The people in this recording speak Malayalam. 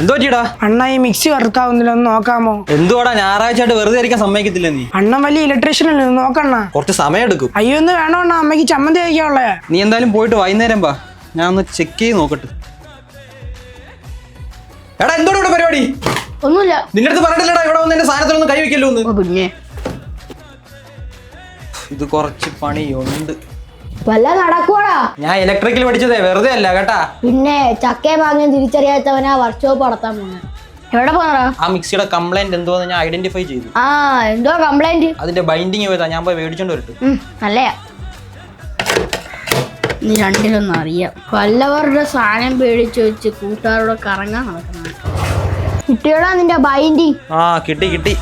എന്തോ പറ്റിയടാ? അണ്ണ ഈ മിക്സി വർക്കാവുന്നില്ല, ഒന്ന് നോക്കാമോ? എന്തുവാടാ ഞായറാഴ്ച ആയിട്ട് വെറുതെ ഇരിക്കാൻ സമ്മതിക്കത്തില്ല നീ? അണ്ണൻ വലിയ ഇലക്ട്രീഷ്യൻ അല്ലേ, നോക്കണ്ണ. കുറച്ച് സമയം എടുക്കും. അയ്യോ ഒന്ന് വേണോ അണ്ണ, അമ്മയ്ക്ക് ചമ്മന്തി കഴിക്കാനുള്ളേ. നീ എന്തായാലും പോയിട്ട് വൈകുന്നേരം വാ, ഞാൻ ഒന്ന് ചെക്ക് ചെയ്ത് നോക്കട്ടെ. എടാ എന്തോടെ ഇവിടെ പരിപാടി? ഒന്നുമില്ല. നിന്റെ അടുത്ത് പറഞ്ഞില്ലടാ ഇവിടെ വന്ന് എന്റെ സാധനത്തിലൊന്നും കൈ വെക്കല്ലോ ഒന്ന്. പിന്നെ ഇത് കുറച്ച് പണിയുണ്ട്. വല്ല നടക്കുവാടാ. ഞാൻ ഇലക്ട്രിക്കൽ പഠിച്ചതേ വെറുതെ അല്ല കേട്ടാ. പിന്നെ ചക്കയെ വാങ്ങാൻ തിരിച്ചറിയാത്തവനാ വർക്ക്ഷോപ്പ് നടത്താൻ പോകുന്നത്. എവിടെ പോണടാ? ആ മിക്സിയുടെ കംപ്ലൈന്റ് എന്തോന്ന് ഞാൻ ഐഡന്റിഫൈ ചെയ്തു. ആ എന്തോ കംപ്ലൈന്റ്? അതിന്റെ ബൈൻഡിങ് പോയതാ, ഞാൻ പോയി മേടിച്ചോണ്ട് വരട്ടെ. നല്ലയാ. നീ രണ്ടിലൊന്നും അറിയാം. വല്ലവരുടെ സാധനം പേടിച്ച് വെച്ച് കൂട്ടുകാരോട് കറങ്ങാൻ നടക്കണം. കിട്ടിയോടാ നിന്റെ ബൈൻഡിങ്? ആ കിട്ടി കിട്ടി.